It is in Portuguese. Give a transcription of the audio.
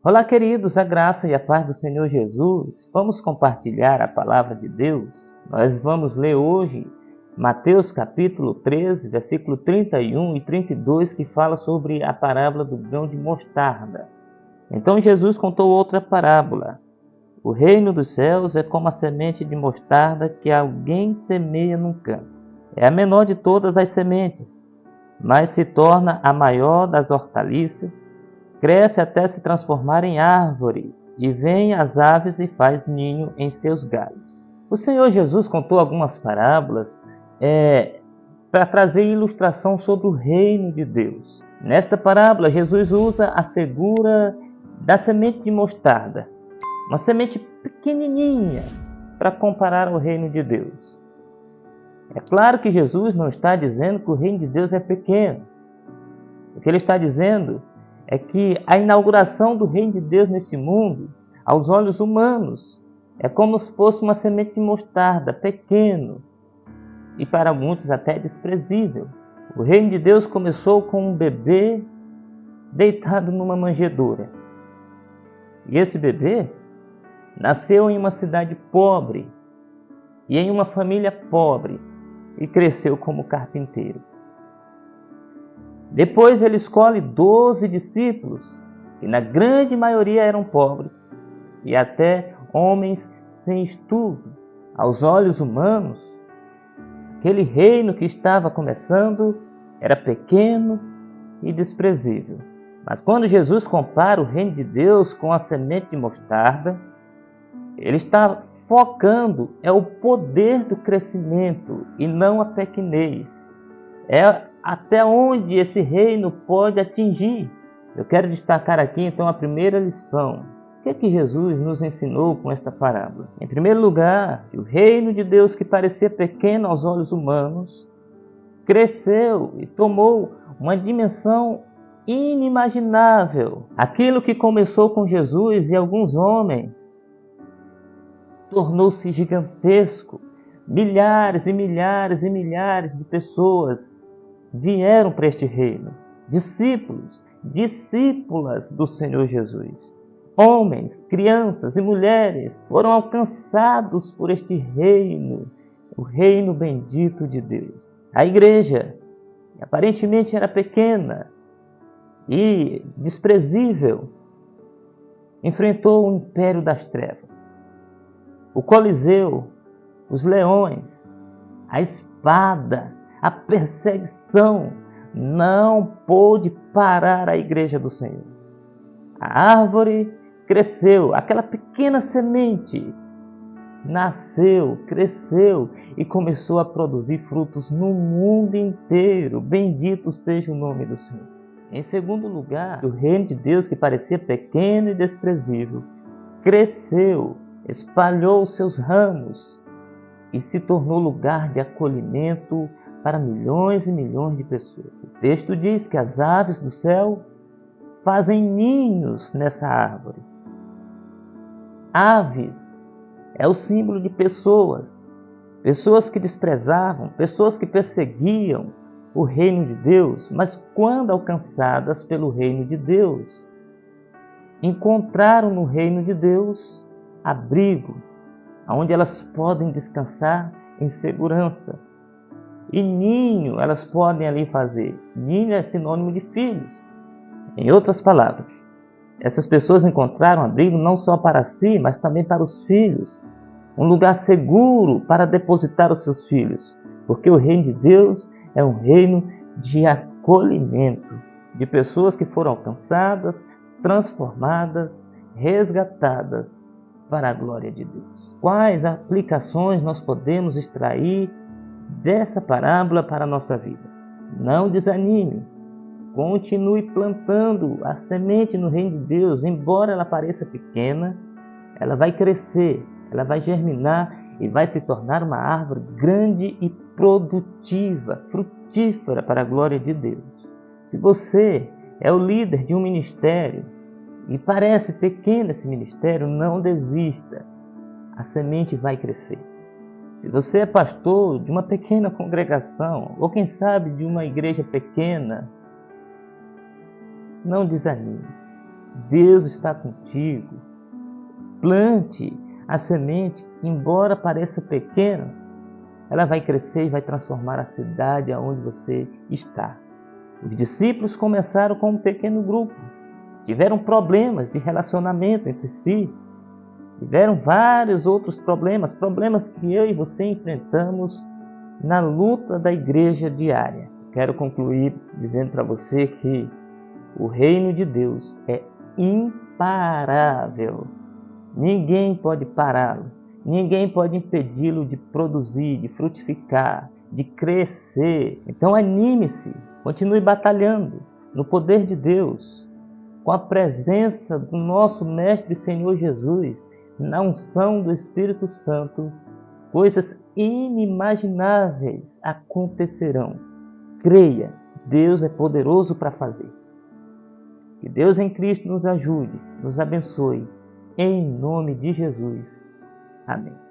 Olá, queridos, a graça e a paz do Senhor Jesus. Vamos compartilhar a palavra de Deus. Nós vamos ler hoje Mateus capítulo 13, versículo 31 e 32, que fala sobre a parábola do grão de mostarda. Então Jesus contou outra parábola. O reino dos céus é como a semente de mostarda que alguém semeia num campo. É a menor de todas as sementes, mas se torna a maior das hortaliças. Cresce até se transformar em árvore, e vêm as aves e faz ninho em seus galhos. O Senhor Jesus contou algumas parábolas para trazer ilustração sobre o reino de Deus. Nesta parábola, Jesus usa a figura da semente de mostarda, uma semente pequenininha, para comparar ao reino de Deus. É claro que Jesus não está dizendo que o reino de Deus é pequeno. O que ele está dizendo é que a inauguração do reino de Deus nesse mundo, aos olhos humanos, é como se fosse uma semente de mostarda, pequeno, e para muitos até desprezível. O reino de Deus começou com um bebê deitado numa manjedoura. E esse bebê nasceu em uma cidade pobre e em uma família pobre e cresceu como carpinteiro. Depois ele escolhe 12 discípulos, que na grande maioria eram pobres e até homens sem estudo. Aos olhos humanos, aquele reino que estava começando era pequeno e desprezível. Mas quando Jesus compara o reino de Deus com a semente de mostarda, ele está focando o poder do crescimento e não a pequenez. Até onde esse reino pode atingir. Eu quero destacar aqui então a primeira lição. O que é que Jesus nos ensinou com esta parábola? Em primeiro lugar, o reino de Deus, que parecia pequeno aos olhos humanos, cresceu e tomou uma dimensão inimaginável. Aquilo que começou com Jesus e alguns homens tornou-se gigantesco. Milhares e milhares e milhares de pessoas vieram para este reino. Discípulos, discípulas do Senhor Jesus. Homens, crianças e mulheres foram alcançados por este reino, o reino bendito de Deus. A igreja, que aparentemente era pequena e desprezível, enfrentou o império das trevas. O Coliseu, os leões, a espada, a perseguição não pôde parar a igreja do Senhor. A árvore cresceu, aquela pequena semente nasceu, cresceu e começou a produzir frutos no mundo inteiro. Bendito seja o nome do Senhor. Em segundo lugar, o reino de Deus, que parecia pequeno e desprezível, cresceu, espalhou seus ramos e se tornou lugar de acolhimento para milhões e milhões de pessoas. O texto diz que as aves do céu fazem ninhos nessa árvore. Aves é o símbolo de pessoas que desprezavam, pessoas que perseguiam o reino de Deus, mas quando alcançadas pelo reino de Deus, encontraram no reino de Deus abrigo, onde elas podem descansar em segurança. E ninho elas podem ali fazer. Ninho é sinônimo de filhos. Em outras palavras, essas pessoas encontraram abrigo não só para si, mas também para os filhos. Um lugar seguro para depositar os seus filhos. Porque o reino de Deus é um reino de acolhimento, de pessoas que foram alcançadas, transformadas, resgatadas para a glória de Deus. Quais aplicações nós podemos extrair dessa parábola para a nossa vida? Não desanime. Continue plantando a semente no reino de Deus. Embora ela pareça pequena, ela vai crescer, ela vai germinar e vai se tornar uma árvore grande e produtiva, frutífera para a glória de Deus. Se você é o líder de um ministério e parece pequeno esse ministério, não desista. A semente vai crescer. Se você é pastor de uma pequena congregação, ou quem sabe de uma igreja pequena, não desanime. Deus está contigo. Plante a semente que, embora pareça pequena, ela vai crescer e vai transformar a cidade aonde você está. Os discípulos começaram com um pequeno grupo. Tiveram problemas de relacionamento entre si. Tiveram vários outros problemas que eu e você enfrentamos na luta da igreja diária. Quero concluir dizendo para você que o reino de Deus é imparável. Ninguém pode pará-lo. Ninguém pode impedi-lo de produzir, de frutificar, de crescer. Então anime-se, continue batalhando no poder de Deus, com a presença do nosso Mestre e Senhor Jesus, na unção do Espírito Santo. Coisas inimagináveis acontecerão. Creia, Deus é poderoso para fazer. Que Deus em Cristo nos ajude, nos abençoe. Em nome de Jesus. Amém.